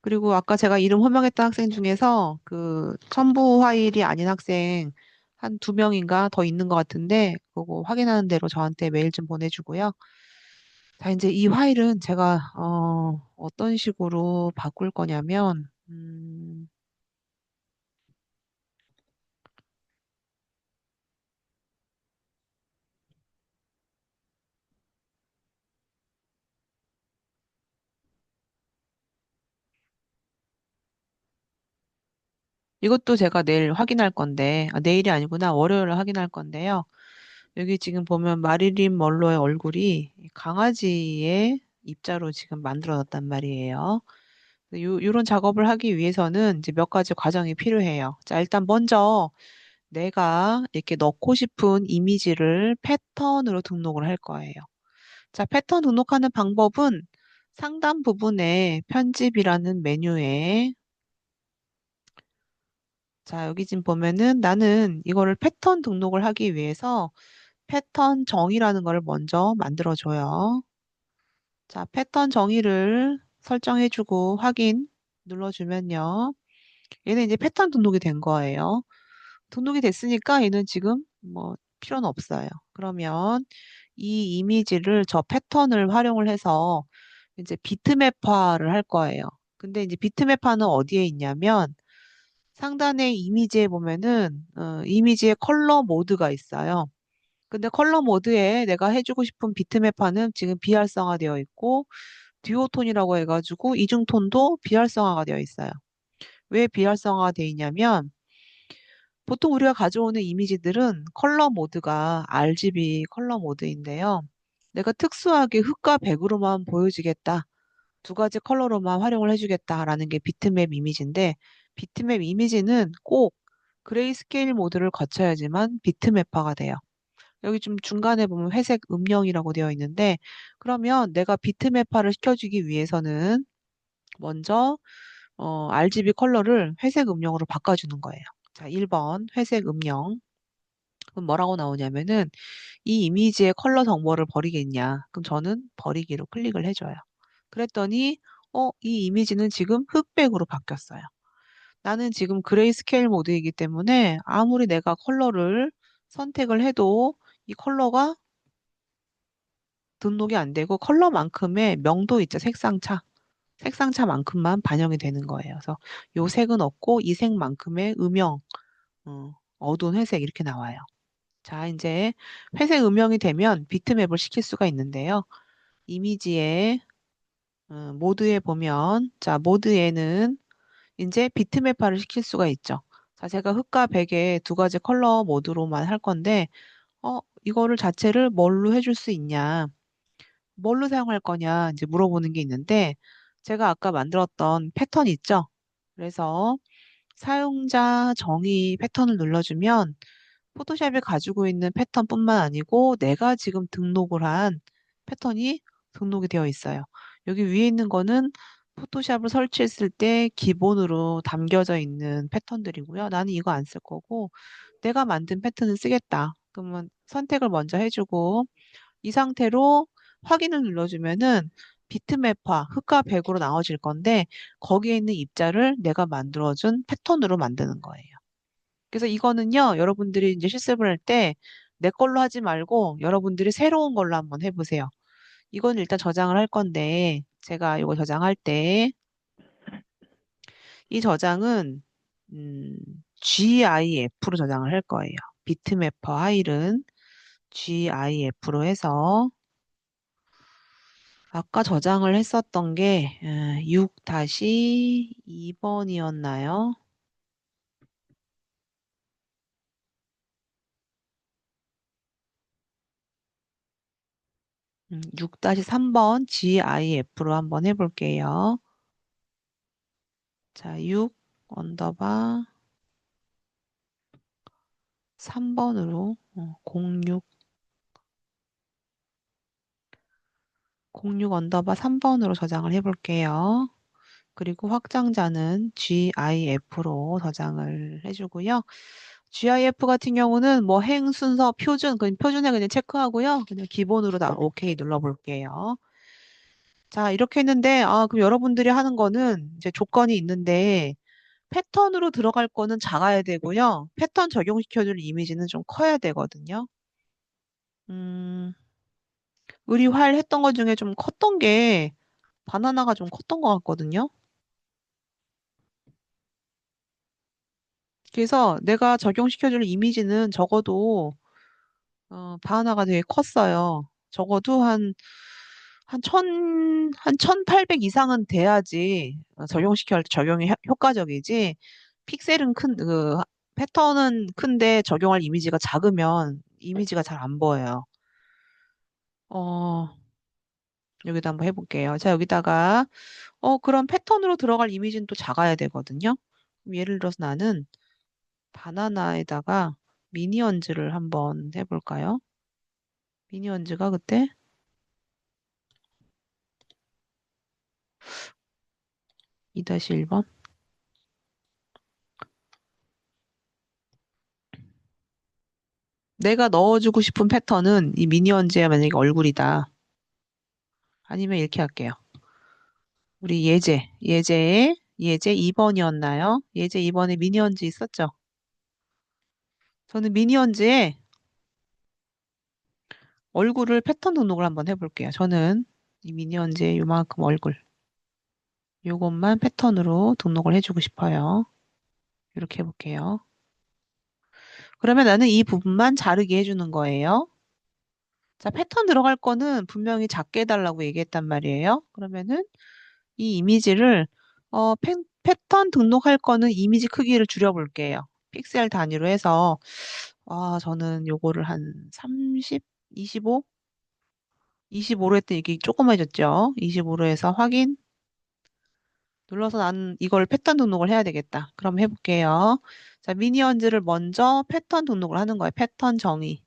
그리고 아까 제가 이름 호명했던 학생 중에서 그 첨부 파일이 아닌 학생 한 두 명인가 더 있는 것 같은데 그거 확인하는 대로 저한테 메일 좀 보내주고요. 자, 이제 이 파일은 제가 어떤 식으로 바꿀 거냐면 이것도 제가 내일 확인할 건데 내일이 아니구나 월요일에 확인할 건데요. 여기 지금 보면 마릴린 먼로의 얼굴이 강아지의 입자로 지금 만들어졌단 말이에요. 요런 작업을 하기 위해서는 이제 몇 가지 과정이 필요해요. 자, 일단 먼저 내가 이렇게 넣고 싶은 이미지를 패턴으로 등록을 할 거예요. 자, 패턴 등록하는 방법은 상단 부분에 편집이라는 메뉴에 자, 여기 지금 보면은 나는 이거를 패턴 등록을 하기 위해서 패턴 정의라는 거를 먼저 만들어줘요. 자, 패턴 정의를 설정해주고 확인 눌러주면요. 얘는 이제 패턴 등록이 된 거예요. 등록이 됐으니까 얘는 지금 뭐 필요는 없어요. 그러면 이 이미지를 저 패턴을 활용을 해서 이제 비트맵화를 할 거예요. 근데 이제 비트맵화는 어디에 있냐면 상단에 이미지에 보면은 이미지에 컬러 모드가 있어요. 근데 컬러 모드에 내가 해주고 싶은 비트맵화는 지금 비활성화되어 있고 듀오톤이라고 해가지고 이중톤도 비활성화가 되어 있어요. 왜 비활성화가 되어 있냐면 보통 우리가 가져오는 이미지들은 컬러 모드가 RGB 컬러 모드인데요. 내가 특수하게 흑과 백으로만 보여주겠다. 두 가지 컬러로만 활용을 해주겠다라는 게 비트맵 이미지인데 비트맵 이미지는 꼭 그레이스케일 모드를 거쳐야지만 비트맵화가 돼요. 여기 좀 중간에 보면 회색 음영이라고 되어 있는데 그러면 내가 비트맵화를 시켜주기 위해서는 먼저 RGB 컬러를 회색 음영으로 바꿔주는 거예요. 자, 1번 회색 음영. 그럼 뭐라고 나오냐면은 이 이미지의 컬러 정보를 버리겠냐? 그럼 저는 버리기로 클릭을 해줘요. 그랬더니 이 이미지는 지금 흑백으로 바뀌었어요. 나는 지금 그레이스케일 모드이기 때문에 아무리 내가 컬러를 선택을 해도 이 컬러가 등록이 안 되고 컬러만큼의 명도 있죠. 색상차. 색상차만큼만 반영이 되는 거예요. 그래서 요 색은 없고 이 색만큼의 음영, 어두운 회색 이렇게 나와요. 자, 이제 회색 음영이 되면 비트맵을 시킬 수가 있는데요. 이미지에 모드에 보면 자, 모드에는 이제 비트맵화를 시킬 수가 있죠. 자, 제가 흑과 백의 두 가지 컬러 모드로만 할 건데 이거를 자체를 뭘로 해줄 수 있냐? 뭘로 사용할 거냐? 이제 물어보는 게 있는데 제가 아까 만들었던 패턴 있죠? 그래서 사용자 정의 패턴을 눌러주면 포토샵이 가지고 있는 패턴뿐만 아니고 내가 지금 등록을 한 패턴이 등록이 되어 있어요. 여기 위에 있는 거는 포토샵을 설치했을 때 기본으로 담겨져 있는 패턴들이고요. 나는 이거 안 쓸 거고 내가 만든 패턴을 쓰겠다. 그러면 선택을 먼저 해주고 이 상태로 확인을 눌러주면은 비트맵화 흑과 백으로 나와질 건데 거기에 있는 입자를 내가 만들어준 패턴으로 만드는 거예요. 그래서 이거는요, 여러분들이 이제 실습을 할 때 내 걸로 하지 말고 여러분들이 새로운 걸로 한번 해보세요. 이건 일단 저장을 할 건데 제가 이거 저장할 때 이 저장은 음, GIF로 저장을 할 거예요. 비트맵 파일은 GIF로 해서 아까 저장을 했었던 게 6-2번이었나요? 6-3번 GIF로 한번 해볼게요. 자, 6 언더바 3번으로 06 언더바 3번으로 저장을 해볼게요. 그리고 확장자는 GIF로 저장을 해주고요. GIF 같은 경우는 뭐 행 순서 표준, 그냥 표준에 그냥 체크하고요. 그냥 기본으로 다 OK 눌러볼게요. 자, 이렇게 했는데, 그럼 여러분들이 하는 거는 이제 조건이 있는데, 패턴으로 들어갈 거는 작아야 되고요. 패턴 적용시켜줄 이미지는 좀 커야 되거든요. 음, 의리활 했던 것 중에 좀 컸던 게 바나나가 좀 컸던 것 같거든요. 그래서 내가 적용시켜줄 이미지는 적어도 바나나가 되게 컸어요. 적어도 한 1800 이상은 돼야지 적용이 효과적이지. 픽셀은 패턴은 큰데 적용할 이미지가 작으면 이미지가 잘 안 보여요. 어, 여기다 한번 해볼게요. 자, 여기다가, 그럼 패턴으로 들어갈 이미지는 또 작아야 되거든요. 그럼 예를 들어서 나는 바나나에다가 미니언즈를 한번 해볼까요? 미니언즈가 그때 2-1번. 내가 넣어주고 싶은 패턴은 이 미니언즈의 만약에 얼굴이다. 아니면 이렇게 할게요. 우리 예제 2번이었나요? 예제 2번에 미니언즈 있었죠? 저는 미니언즈에 얼굴을 패턴 등록을 한번 해볼게요. 저는 이 미니언즈의 요만큼 얼굴, 요것만 패턴으로 등록을 해주고 싶어요. 이렇게 해볼게요. 그러면 나는 이 부분만 자르게 해주는 거예요. 자, 패턴 들어갈 거는 분명히 작게 해달라고 얘기했단 말이에요. 그러면은 이 이미지를 패턴 등록할 거는 이미지 크기를 줄여볼게요. 픽셀 단위로 해서 저는 요거를 한 30, 25, 25로 했더니 이게 조그마해졌죠. 25로 해서 확인 눌러서 난 이걸 패턴 등록을 해야 되겠다. 그럼 해볼게요. 자, 미니언즈를 먼저 패턴 등록을 하는 거예요. 패턴 정의.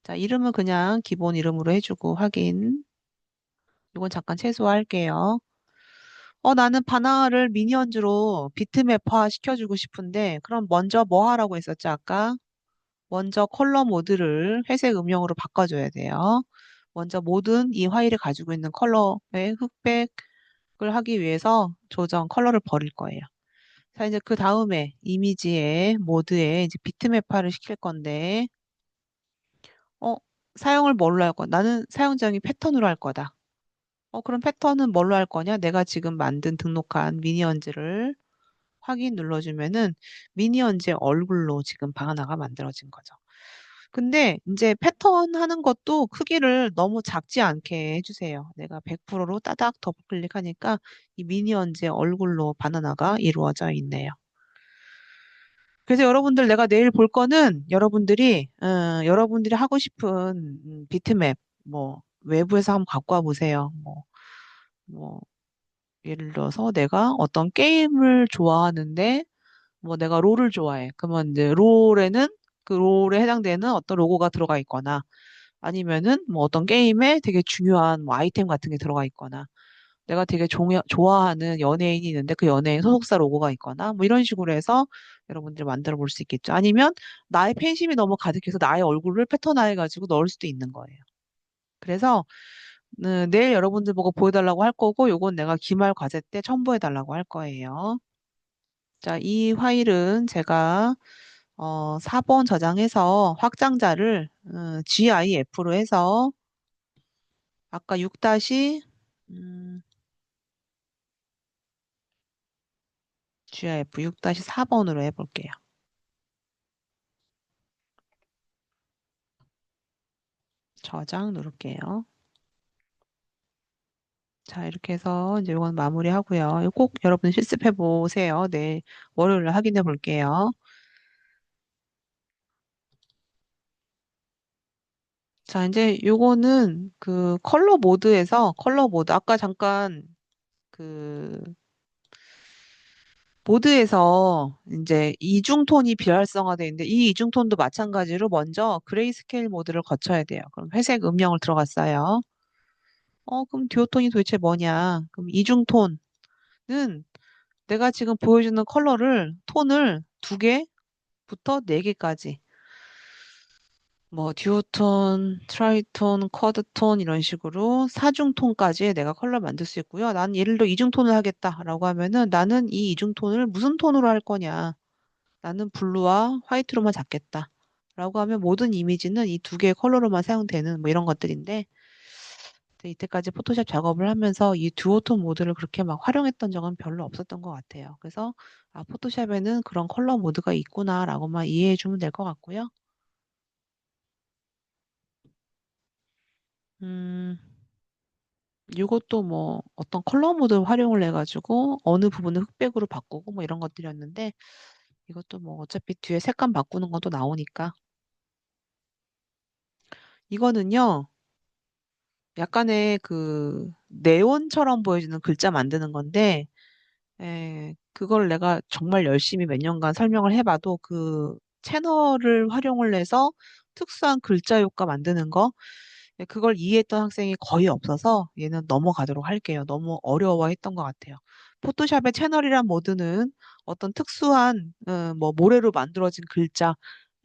자, 이름은 그냥 기본 이름으로 해주고 확인. 이건 잠깐 최소화할게요. 나는 바나를 미니언즈로 비트맵화 시켜주고 싶은데, 그럼 먼저 뭐 하라고 했었죠, 아까? 먼저 컬러 모드를 회색 음영으로 바꿔줘야 돼요. 먼저 모든 이 파일이 가지고 있는 컬러의 흑백을 하기 위해서 조정 컬러를 버릴 거예요. 자, 이제 그 다음에 이미지에 모드에 이제 비트맵화를 시킬 건데, 어, 사용을 뭘로 할 거야? 나는 사용장이 패턴으로 할 거다. 그럼 패턴은 뭘로 할 거냐? 내가 지금 만든 등록한 미니언즈를 확인 눌러주면은 미니언즈의 얼굴로 지금 바나나가 만들어진 거죠. 근데 이제 패턴 하는 것도 크기를 너무 작지 않게 해주세요. 내가 100%로 따닥 더블 클릭하니까 이 미니언즈의 얼굴로 바나나가 이루어져 있네요. 그래서 여러분들 내가 내일 볼 거는 여러분들이 하고 싶은 비트맵 뭐 외부에서 한번 갖고 와 보세요. 뭐 예를 들어서 내가 어떤 게임을 좋아하는데 뭐 내가 롤을 좋아해. 그러면 이제 롤에는 그 롤에 해당되는 어떤 로고가 들어가 있거나 아니면은 뭐 어떤 게임에 되게 중요한 뭐 아이템 같은 게 들어가 있거나 내가 되게 좋아하는 연예인이 있는데 그 연예인 소속사 로고가 있거나 뭐 이런 식으로 해서 여러분들이 만들어 볼 수 있겠죠. 아니면 나의 팬심이 너무 가득해서 나의 얼굴을 패턴화해 가지고 넣을 수도 있는 거예요. 그래서 내일 여러분들 보고 보여달라고 할 거고 요건 내가 기말 과제 때 첨부해 달라고 할 거예요. 자, 이 파일은 제가 4번 저장해서 확장자를 GIF로 해서 아까 6 음, GIF 6-4번으로 해볼게요. 저장 누를게요. 자, 이렇게 해서 이제 이건 마무리하고요. 이거 꼭 여러분 실습해 보세요. 내일 월요일에 확인해 볼게요. 자, 이제 요거는 그 컬러 모드 아까 잠깐 그 보드에서 이제 이중톤이 비활성화되어 있는데 이 이중톤도 마찬가지로 먼저 그레이스케일 모드를 거쳐야 돼요. 그럼 회색 음영을 들어갔어요. 그럼 듀오톤이 도대체 뭐냐? 그럼 이중톤은 내가 지금 보여주는 톤을 2개부터 4개까지 뭐 듀오톤, 트라이톤, 쿼드톤 이런 식으로 사중톤까지 내가 컬러 만들 수 있고요. 난 예를 들어 이중톤을 하겠다라고 하면은 나는 이 이중톤을 무슨 톤으로 할 거냐. 나는 블루와 화이트로만 잡겠다. 라고 하면 모든 이미지는 이 두 개의 컬러로만 사용되는 뭐 이런 것들인데 이때까지 포토샵 작업을 하면서 이 듀오톤 모드를 그렇게 막 활용했던 적은 별로 없었던 것 같아요. 그래서 아, 포토샵에는 그런 컬러 모드가 있구나라고만 이해해 주면 될 것 같고요. 음, 이것도 뭐 어떤 컬러 모드 활용을 해가지고 어느 부분을 흑백으로 바꾸고 뭐 이런 것들이었는데 이것도 뭐 어차피 뒤에 색감 바꾸는 것도 나오니까 이거는요 약간의 그 네온처럼 보여지는 글자 만드는 건데 그걸 내가 정말 열심히 몇 년간 설명을 해봐도 그 채널을 활용을 해서 특수한 글자 효과 만드는 거 그걸 이해했던 학생이 거의 없어서 얘는 넘어가도록 할게요. 너무 어려워했던 것 같아요. 포토샵의 채널이란 모드는 어떤 특수한 뭐 모래로 만들어진 글자,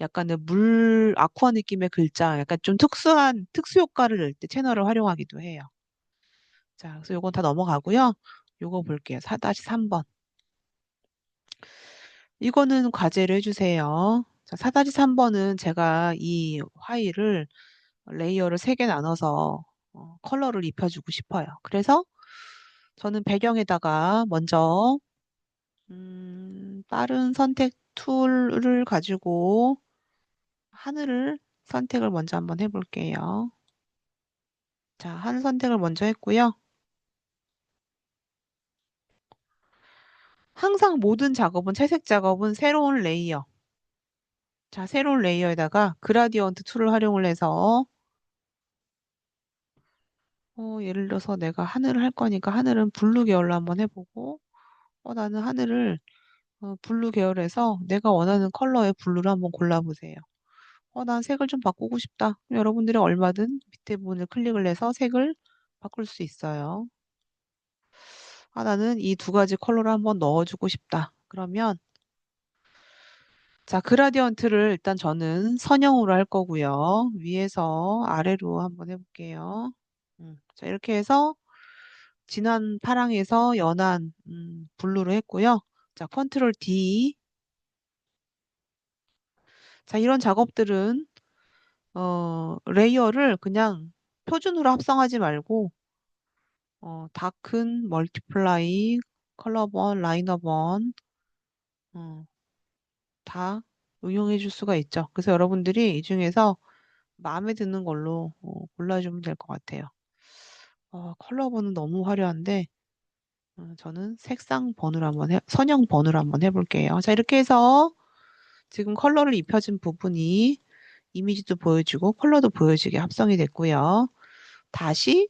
약간의 물 아쿠아 느낌의 글자, 약간 좀 특수한 특수 효과를 낼 때 채널을 활용하기도 해요. 자, 그래서 요건 다 넘어가고요. 요거 볼게요. 4-3번. 이거는 과제를 해주세요. 자, 4-3번은 제가 이 화일을 레이어를 3개 나눠서 컬러를 입혀주고 싶어요. 그래서 저는 배경에다가 먼저 빠른 선택 툴을 가지고 하늘을 선택을 먼저 한번 해볼게요. 자, 하늘 선택을 먼저 했고요. 항상 모든 작업은 채색 작업은 새로운 레이어. 자, 새로운 레이어에다가 그라디언트 툴을 활용을 해서 예를 들어서 내가 하늘을 할 거니까 하늘은 블루 계열로 한번 해보고 나는 하늘을 블루 계열에서 내가 원하는 컬러의 블루를 한번 골라보세요. 난 색을 좀 바꾸고 싶다. 여러분들이 얼마든 밑에 부분을 클릭을 해서 색을 바꿀 수 있어요. 나는 이 두 가지 컬러를 한번 넣어주고 싶다. 그러면 자, 그라디언트를 일단 저는 선형으로 할 거고요. 위에서 아래로 한번 해볼게요. 자, 이렇게 해서 진한 파랑에서 연한 블루로 했고요. 자, 컨트롤 D. 자, 이런 작업들은 레이어를 그냥 표준으로 합성하지 말고 다큰, 멀티플라이, 컬러번, 라이너번 다 응용해 줄 수가 있죠. 그래서 여러분들이 이 중에서 마음에 드는 걸로 골라주면 될 것 같아요. 컬러번은 너무 화려한데 저는 색상 번호를 선형 번호를 한번 해볼게요. 자, 이렇게 해서 지금 컬러를 입혀준 부분이 이미지도 보여주고 컬러도 보여지게 합성이 됐고요. 다시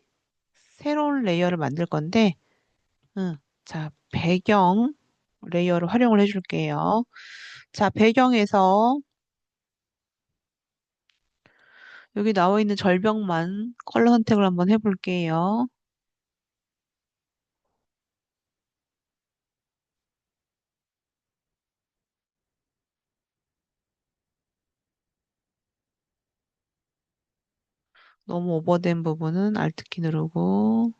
새로운 레이어를 만들 건데, 자, 배경 레이어를 활용을 해줄게요. 자, 배경에서 여기 나와 있는 절벽만 컬러 선택을 한번 해볼게요. 너무 오버된 부분은 Alt키 누르고.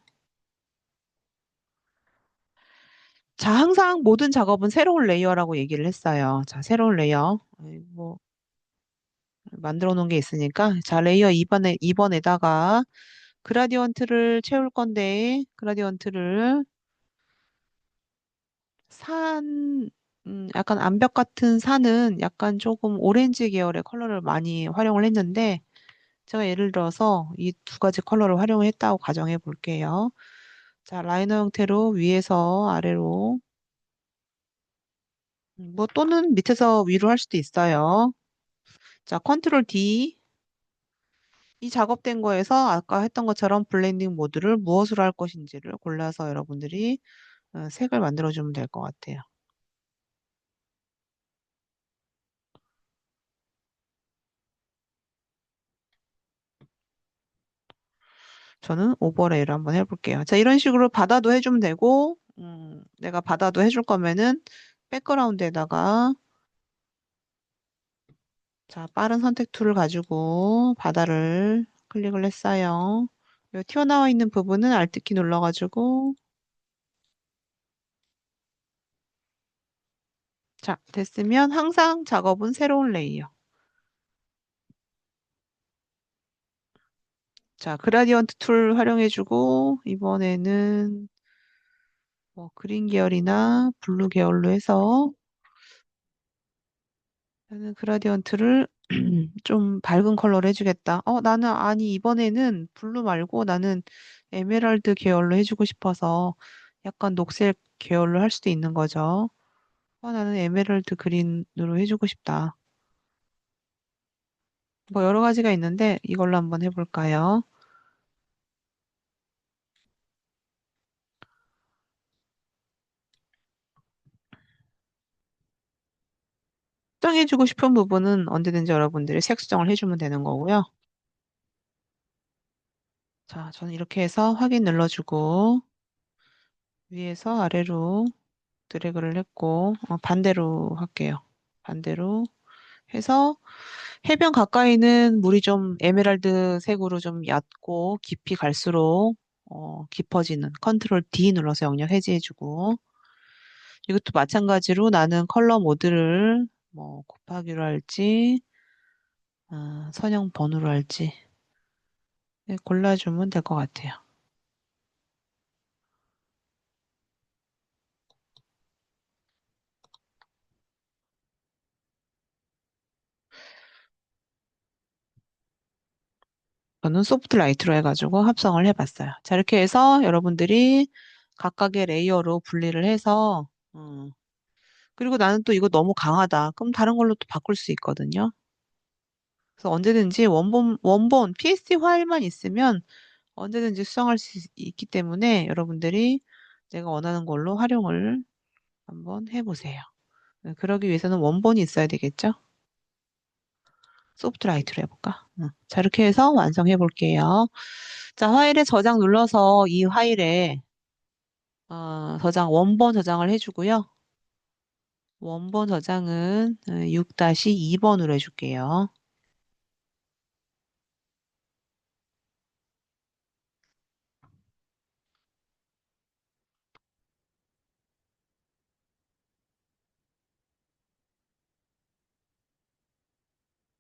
자, 항상 모든 작업은 새로운 레이어라고 얘기를 했어요. 자, 새로운 레이어. 뭐, 만들어 놓은 게 있으니까. 자, 레이어 2번에다가 그라디언트를 채울 건데, 그라디언트를 약간 암벽 같은 산은 약간 조금 오렌지 계열의 컬러를 많이 활용을 했는데, 제가 예를 들어서 이 두 가지 컬러를 활용했다고 가정해 볼게요. 자, 라이너 형태로 위에서 아래로, 뭐 또는 밑에서 위로 할 수도 있어요. 자, 컨트롤 D. 이 작업된 거에서 아까 했던 것처럼 블렌딩 모드를 무엇으로 할 것인지를 골라서 여러분들이 색을 만들어주면 될 것 같아요. 저는 오버레이를 한번 해볼게요. 자, 이런 식으로 바다도 해주면 되고, 내가 바다도 해줄 거면은 백그라운드에다가 자, 빠른 선택 툴을 가지고 바다를 클릭을 했어요. 요 튀어나와 있는 부분은 Alt키 눌러가지고 자, 됐으면 항상 작업은 새로운 레이어. 자, 그라디언트 툴 활용해주고 이번에는 뭐 그린 계열이나 블루 계열로 해서 나는 그라디언트를 좀 밝은 컬러로 해주겠다. 나는 아니 이번에는 블루 말고 나는 에메랄드 계열로 해주고 싶어서 약간 녹색 계열로 할 수도 있는 거죠. 나는 에메랄드 그린으로 해주고 싶다. 뭐 여러 가지가 있는데 이걸로 한번 해볼까요? 수정해주고 싶은 부분은 언제든지 여러분들이 색 수정을 해주면 되는 거고요. 자, 저는 이렇게 해서 확인 눌러주고 위에서 아래로 드래그를 했고 반대로 할게요. 반대로 해서 해변 가까이는 물이 좀 에메랄드 색으로 좀 얕고 깊이 갈수록 깊어지는 컨트롤 D 눌러서 영역 해제해주고 이것도 마찬가지로 나는 컬러 모드를 뭐 곱하기로 할지 선형 번호로 할지 네, 골라주면 될 것 같아요. 저는 소프트 라이트로 해가지고 합성을 해봤어요. 자, 이렇게 해서 여러분들이 각각의 레이어로 분리를 해서 그리고 나는 또 이거 너무 강하다. 그럼 다른 걸로 또 바꿀 수 있거든요. 그래서 언제든지 원본 PSD 파일만 있으면 언제든지 수정할 수 있기 때문에 여러분들이 내가 원하는 걸로 활용을 한번 해보세요. 그러기 위해서는 원본이 있어야 되겠죠? 소프트라이트로 해볼까? 자, 이렇게 해서 완성해 볼게요. 자, 파일에 저장 눌러서 이 파일에 원본 저장을 해주고요. 원본 저장은 6-2번으로 해줄게요.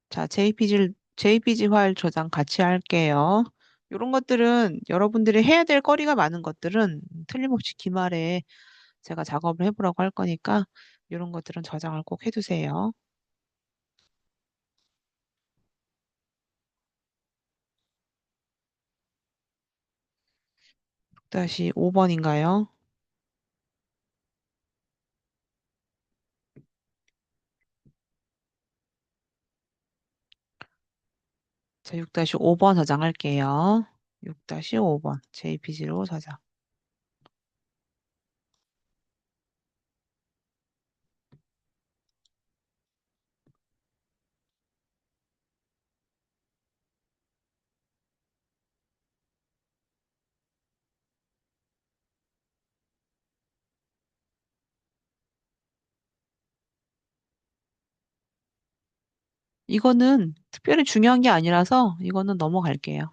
자, JPG 파일 저장 같이 할게요. 이런 것들은 여러분들이 해야 될 거리가 많은 것들은 틀림없이 기말에 제가 작업을 해보라고 할 거니까 이런 것들은 저장을 꼭 해두세요. 6-5번인가요? 자, 6-5번 저장할게요. 6-5번 JPG로 저장. 이거는 특별히 중요한 게 아니라서 이거는 넘어갈게요.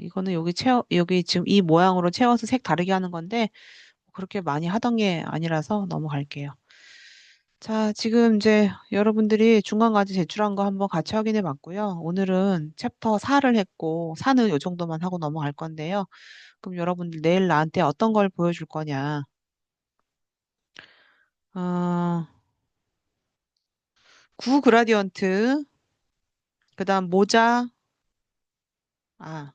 이거는 여기 지금 이 모양으로 채워서 색 다르게 하는 건데 그렇게 많이 하던 게 아니라서 넘어갈게요. 자, 지금 이제 여러분들이 중간까지 제출한 거 한번 같이 확인해 봤고요. 오늘은 챕터 4를 했고 4는 이 정도만 하고 넘어갈 건데요. 그럼 여러분들 내일 나한테 어떤 걸 보여줄 거냐? 어, 구 그라디언트, 그다음 모자, 아,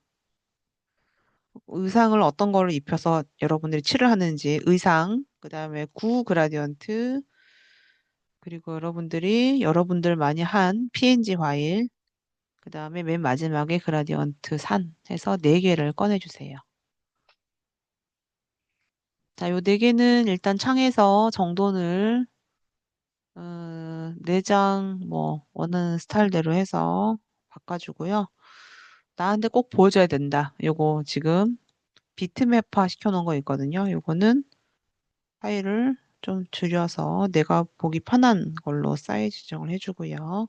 의상을 어떤 거를 입혀서 여러분들이 칠을 하는지 의상, 그다음에 구 그라디언트, 그리고 여러분들 많이 한 PNG 파일, 그다음에 맨 마지막에 그라디언트 산 해서 네 개를 꺼내주세요. 자, 요 네 개는 일단 창에서 정돈을 내장 뭐 원하는 스타일대로 해서 바꿔주고요. 나한테 꼭 보여줘야 된다. 요거 지금 비트맵화 시켜놓은 거 있거든요. 요거는 파일을 좀 줄여서 내가 보기 편한 걸로 사이즈 지정을 해주고요.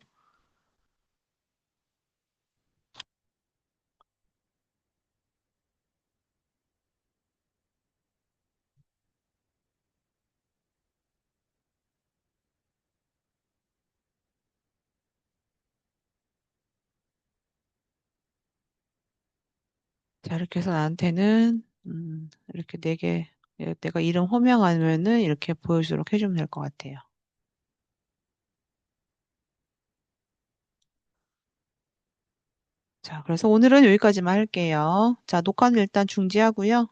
자, 이렇게 해서 나한테는 이렇게 네 개, 내가 이름 호명하면은 이렇게 보여주도록 해주면 될 것 같아요. 자, 그래서 오늘은 여기까지만 할게요. 자, 녹화는 일단 중지하고요.